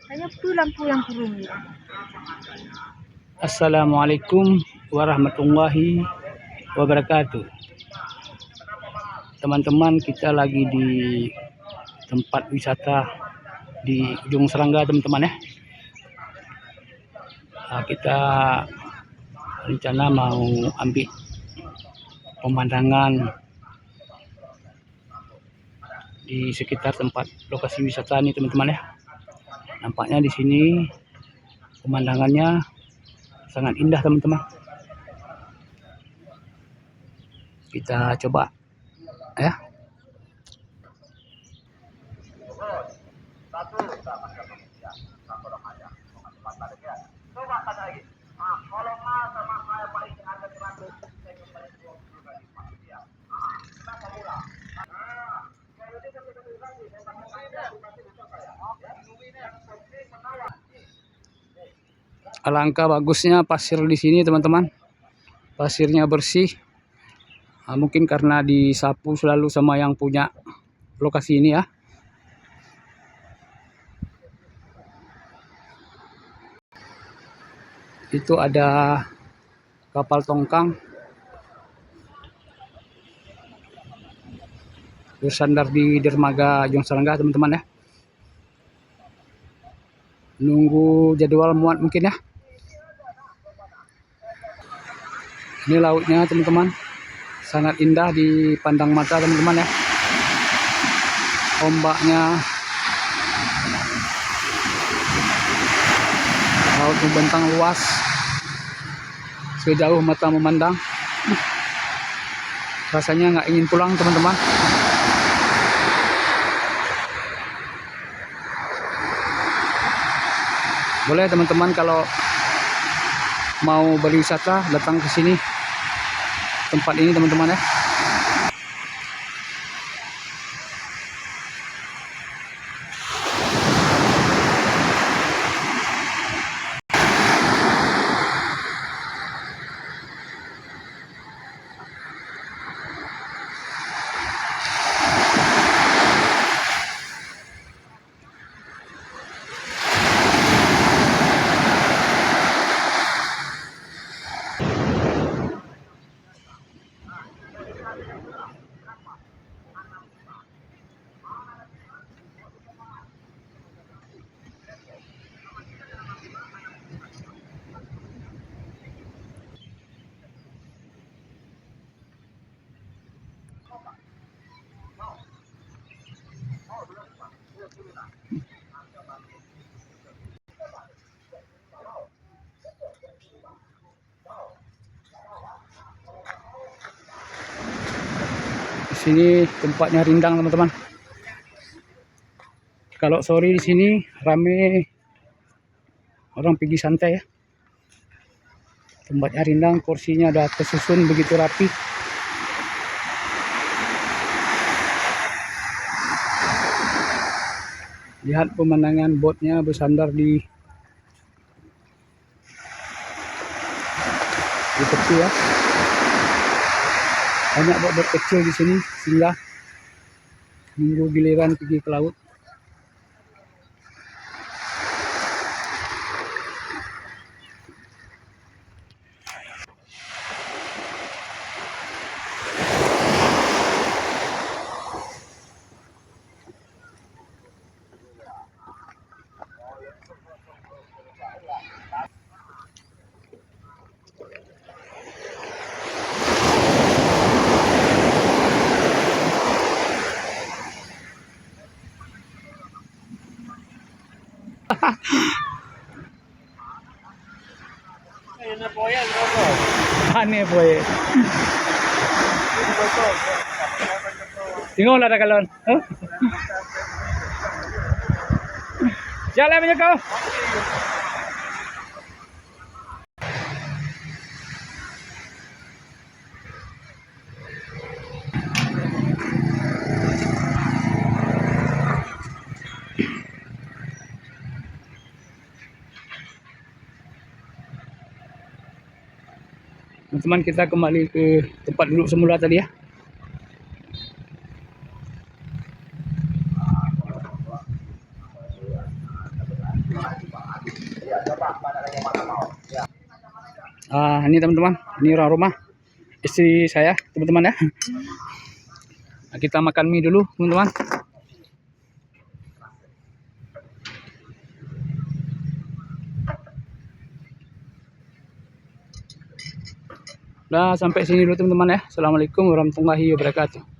Kayaknya tuh lampu yang kurung ya. Assalamualaikum warahmatullahi wabarakatuh. Teman-teman, kita lagi di tempat wisata di Ujung Serangga, teman-teman ya. Kita rencana mau ambil pemandangan di sekitar tempat lokasi wisata ini, teman-teman ya. Nampaknya di sini pemandangannya sangat indah, teman-teman. Kita coba ya. Alangkah bagusnya pasir di sini, teman-teman. Pasirnya bersih. Mungkin karena disapu selalu sama yang punya lokasi ini ya. Itu ada kapal tongkang bersandar di dermaga Ujung Serangga, teman-teman ya. Nunggu jadwal muat mungkin ya. Ini lautnya, teman-teman. Sangat indah dipandang mata, teman-teman ya. Ombaknya, laut membentang luas sejauh mata memandang. Rasanya nggak ingin pulang, teman-teman. Boleh teman-teman kalau mau berwisata datang ke sini, tempat ini, teman-teman ya. Di sini tempatnya rindang, teman-teman. Kalau sore di sini rame orang pergi santai ya. Tempatnya rindang, kursinya ada tersusun begitu rapi. Lihat pemandangan botnya bersandar di tepi ya. Banyak bot-bot kecil di sini singgah nunggu giliran pergi ke laut. Aneh boy. Tinggal ada kalon. Jalan punya kau. Teman-teman, kita kembali ke tempat duduk semula tadi ya. Ini teman-teman, ini orang rumah istri saya teman-teman ya. Nah, kita makan mie dulu teman-teman. Nah, sampai sini dulu teman-teman ya. Assalamualaikum warahmatullahi wabarakatuh.